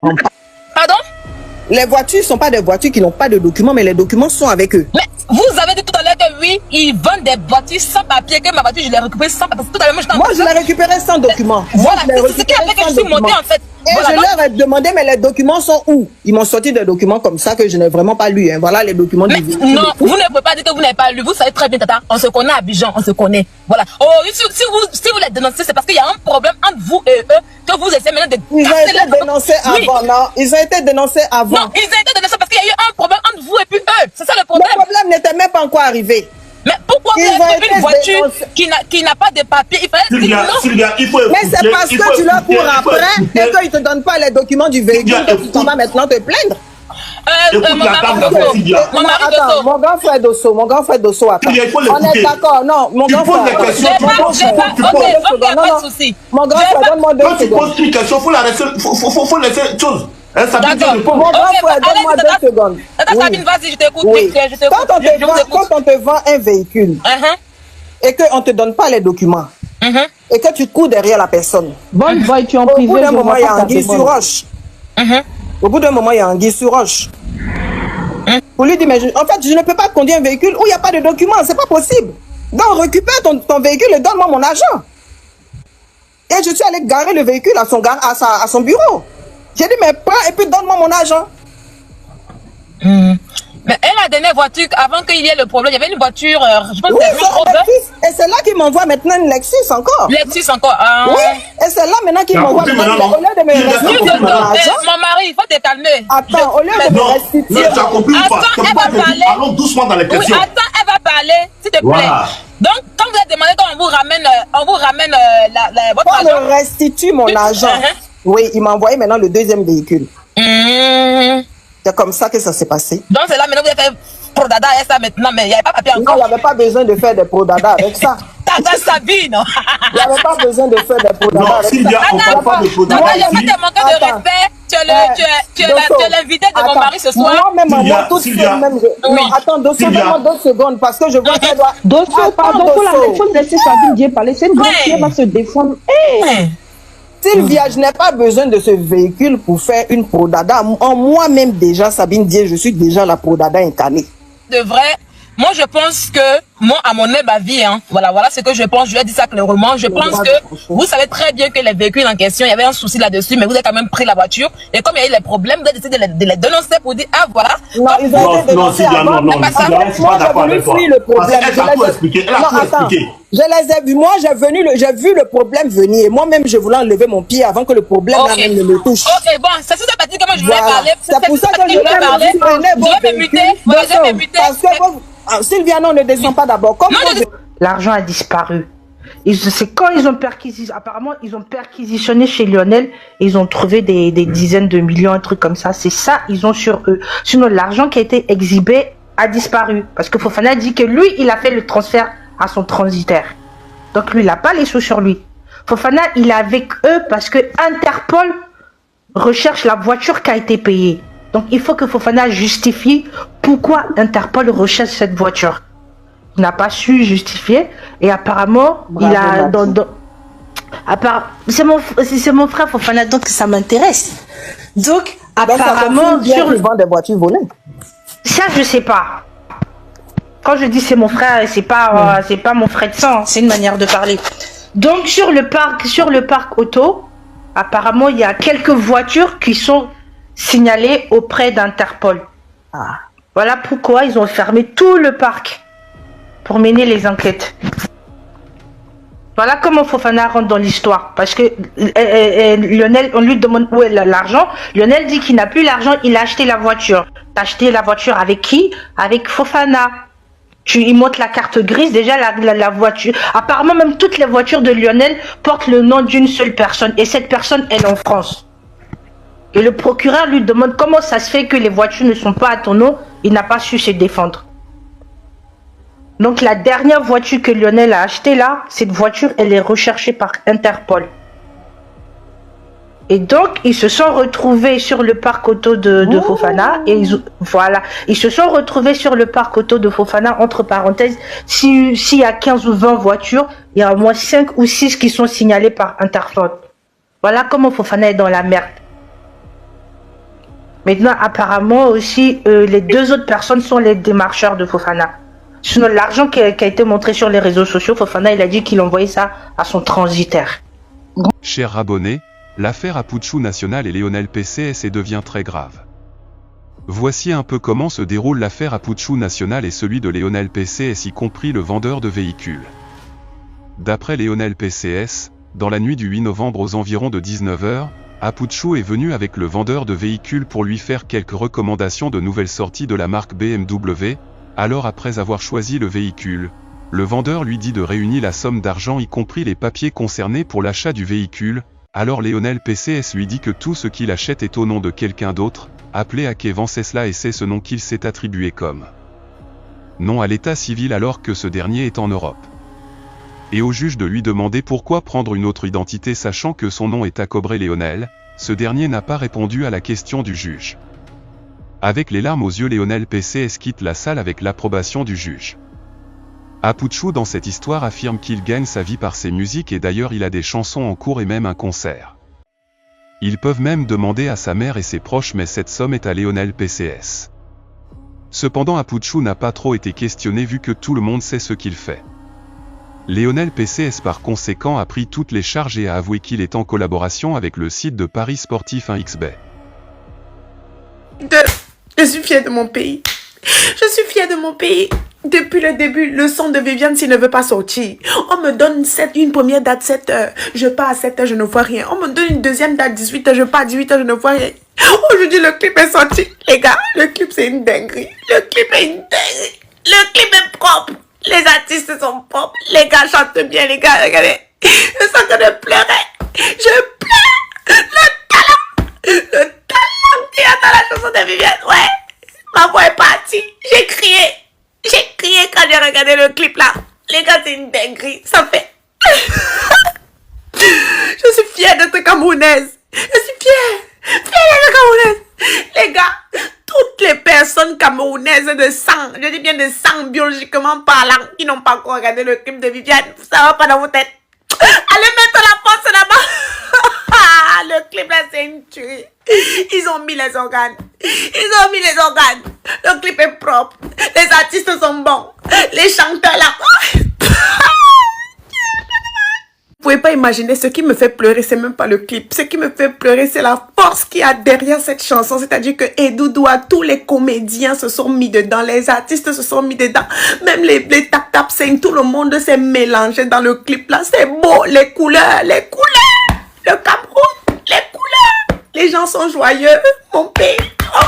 Pardon? Les voitures ne sont pas des voitures qui n'ont pas de documents, mais les documents sont avec eux. Mais vous avez dit tout à l'heure que oui, ils vendent des voitures sans papier, que ma voiture, je l'ai récupérée sans papier. Tout à l'heure, moi, je l'ai récupérée sans document. Voilà, c'est ce qui a fait que je suis montée en fait. Et voilà, je leur ai demandé, mais les documents sont où? Ils m'ont sorti des documents comme ça que je n'ai vraiment pas lu. Hein. Voilà les documents mais du non, vous ne pouvez pas dire que vous n'avez pas lu. Vous savez très bien, Tata. On se connaît à Abidjan, on se connaît. Voilà. Oh, si vous les dénoncez, c'est parce qu'il y a un problème entre vous et eux que vous essayez maintenant de. Ils ont été dénoncés avant, non? Ils ont été dénoncés avant. Non, ils ont été dénoncés parce qu'il y a eu un problème entre vous et puis eux. C'est ça le problème. Le problème n'était même pas encore arrivé. Mais pourquoi vous avez pris une voiture qui n'a pas de papier? Il fallait Sylvia, il faut écouter. Mais c'est parce que tu leur cours après et qu'ils ne te donnent pas les documents du véhicule que tu vas maintenant te plaindre. Mon grand frère Dosso, attends. On est d'accord, non, mon grand frère. Mon grand frère, donne-moi 2 secondes. Quand tu poses une question, faut laisser une chose. Mon grand frère, donne-moi 2 secondes. Sabine, vas-y, je t'écoute. Quand on te vend un véhicule et qu'on ne te donne pas les documents et que tu cours derrière la personne, bonne voiture en privé, au bout d'un moment, il y a anguille sur roche. Au bout d'un moment, il y a anguille sur roche. Pour lui dire, mais en fait, je ne peux pas conduire un véhicule où il n'y a pas de documents, c'est pas possible. Donc, récupère ton véhicule et donne-moi mon argent. Et je suis allé garer le véhicule à son bureau. J'ai dit, mais prends et puis donne-moi mon argent. Mais la dernière voiture, avant qu'il y ait le problème, il y avait une voiture, je pense que c'est et c'est là qu'il m'envoie maintenant une Lexus encore. Lexus encore. Oui, et c'est là maintenant qu'il m'envoie maintenant, au lieu de me restituer mon argent. Mon mari, il faut te calmer. Attends, au lieu de me restituer. Non, tu as compris ou pas? Attends, elle va parler. Allons doucement dans les questions. Oui, attends, elle va parler, s'il te plaît. Donc, quand vous avez demandé qu'on vous ramène votre argent. On me restitue mon argent. Oui, il m'a envoyé maintenant le deuxième véhicule. C'est comme ça que ça s'est passé. Donc c'est là maintenant vous avez fait prodada avec ça maintenant, mais il n'y avait pas papier encore. Non, il n'y avait pas besoin de faire des prodada avec ça. Tata Sabine. Il n'y avait pas besoin de faire des prodada avec Sylvia, on ne parle pas de prodada. Il n'y a pas de manque de respect. Tu es l'invité de mon mari ce soir. Moi-même, toute seule même. Non, attends, Dosso, donne-moi 2 secondes parce que je vois qu'elle doit. Dosso, pardon, pour la personne de laisser Sabine Dieu parler. C'est une grande qui va se défendre. Sylvia, je n'ai pas besoin de ce véhicule pour faire une prodada. En moi-même déjà, Sabine Dieu, je suis déjà la prodada incarnée. De vrai, moi je pense que, moi à mon avis, hein, voilà ce que je pense, je vais dire ça clairement, je pense que vous savez très bien que les véhicules en question, il y avait un souci là-dessus, mais vous avez quand même pris la voiture, et comme il y a eu les problèmes, vous avez décidé de les dénoncer pour dire, ah voilà. Non, ils ont été dénoncés avant. Non, Sylvia, je suis pas d'accord avec toi. Parce qu'elle a tout expliqué, Je les ai vus, moi j'ai vu le problème venir, et moi-même je voulais enlever mon pied avant que le problème même ne me touche. Ok, bon, c'est ça partie que moi je voulais parler. C'est pour ça que je voulais parler. Je vais m'émuter. Parce que Sylvia, non, ne descend pas d'abord. L'argent a disparu. C'est quand ils ont perquisitionné, apparemment ils ont perquisitionné chez Lionel et ils ont trouvé des dizaines de millions, un truc comme ça. C'est ça, ils ont sur eux. Sinon, l'argent qui a été exhibé a disparu. Parce que Fofana dit que lui, il a fait le transfert à son transitaire. Donc lui, il n'a pas les sous sur lui. Fofana, il est avec eux parce que Interpol recherche la voiture qui a été payée. Donc il faut que Fofana justifie pourquoi Interpol recherche cette voiture. Il n'a pas su justifier et apparemment il a c'est mon frère Fofana, donc ça m'intéresse. Donc apparemment sur le vent des voitures volées. Ça je sais pas. Quand je dis c'est mon frère, c'est pas mon frère de sang, c'est une manière de parler. Donc sur le parc auto, apparemment il y a quelques voitures qui sont signalées auprès d'Interpol. Voilà pourquoi ils ont fermé tout le parc pour mener les enquêtes. Voilà comment Fofana rentre dans l'histoire. Parce que Lionel, on lui demande où est l'argent. Lionel dit qu'il n'a plus l'argent, il a acheté la voiture. T'as acheté la voiture avec qui? Avec Fofana. Il montre la carte grise, déjà la voiture. Apparemment, même toutes les voitures de Lionel portent le nom d'une seule personne. Et cette personne, elle est en France. Et le procureur lui demande comment ça se fait que les voitures ne sont pas à ton nom. Il n'a pas su se défendre. Donc la dernière voiture que Lionel a achetée là, cette voiture, elle est recherchée par Interpol. Et donc, ils se sont retrouvés sur le parc auto de Fofana. Et ils se sont retrouvés sur le parc auto de Fofana, entre parenthèses. S'il y a 15 ou 20 voitures, il y a au moins 5 ou 6 qui sont signalées par Interpol. Voilà comment Fofana est dans la merde. Maintenant, apparemment aussi, les 2 autres personnes sont les démarcheurs de Fofana. Sinon, l'argent qui a été montré sur les réseaux sociaux, Fofana, il a dit qu'il envoyait ça à son transitaire. Chers abonnés, l'affaire Aputchou National et Lionel PCS devient très grave. Voici un peu comment se déroule l'affaire Aputchou National et celui de Lionel PCS, y compris le vendeur de véhicules. D'après Lionel PCS, dans la nuit du 8 novembre aux environs de 19 h, Aputchou est venu avec le vendeur de véhicules pour lui faire quelques recommandations de nouvelles sorties de la marque BMW. Alors après avoir choisi le véhicule, le vendeur lui dit de réunir la somme d'argent y compris les papiers concernés pour l'achat du véhicule. Alors Lionel PCS lui dit que tout ce qu'il achète est au nom de quelqu'un d'autre, appelé Ake Venceslas, et c'est ce nom qu'il s'est attribué comme nom à l'état civil alors que ce dernier est en Europe. Et au juge de lui demander pourquoi prendre une autre identité sachant que son nom est Akobré Lionel, ce dernier n'a pas répondu à la question du juge. Avec les larmes aux yeux, Lionel PCS quitte la salle avec l'approbation du juge. Aputchou dans cette histoire affirme qu'il gagne sa vie par ses musiques et d'ailleurs il a des chansons en cours et même un concert. Ils peuvent même demander à sa mère et ses proches, mais cette somme est à Lionel PCS. Cependant Aputchou n'a pas trop été questionné vu que tout le monde sait ce qu'il fait. Lionel PCS par conséquent a pris toutes les charges et a avoué qu'il est en collaboration avec le site de Paris Sportif 1xBet. Je suis fière de mon pays. Je suis fière de mon pays. Depuis le début, le son de Viviane s'il ne veut pas sortir. On me donne une première date 7 h. Je pars à 7 h, je ne vois rien. On me donne une deuxième date 18 h, je pars à 18 h, je ne vois rien. Aujourd'hui, le clip est sorti. Les gars, le clip c'est une dinguerie. Le clip est une dinguerie. Le clip est propre. Les artistes sont propres. Les gars chantent bien, les gars. Regardez. Je sens que je pleurais. Je pleure. Le talent qu'il y a dans la chanson de Viviane. Ouais. Ma voix est partie. J'ai crié. J'ai crié quand j'ai regardé le clip là. Les gars, c'est une dinguerie. Ça fait. Je suis fière d'être camerounaise. Je suis fière. Fière d'être camerounaise. Les gars, toutes les personnes camerounaises de sang, je dis bien de sang biologiquement parlant, qui n'ont pas encore regardé le clip de Viviane, ça va pas dans vos têtes. Allez mettre la force là-bas. Le clip là, c'est une tuerie. Ils ont mis les organes. Ils ont mis les organes. Le clip est propre. Les artistes sont bons. Les chanteurs là. Vous pouvez pas imaginer, ce qui me fait pleurer, c'est même pas le clip. Ce qui me fait pleurer, c'est la force qu'il y a derrière cette chanson. C'est-à-dire que Edoudoua, tous les comédiens se sont mis dedans, les artistes se sont mis dedans, même les tap-tap sing, tout le monde s'est mélangé dans le clip là. C'est beau, les couleurs, le Cameroun, les couleurs. Les gens sont joyeux, mon pays. Oh,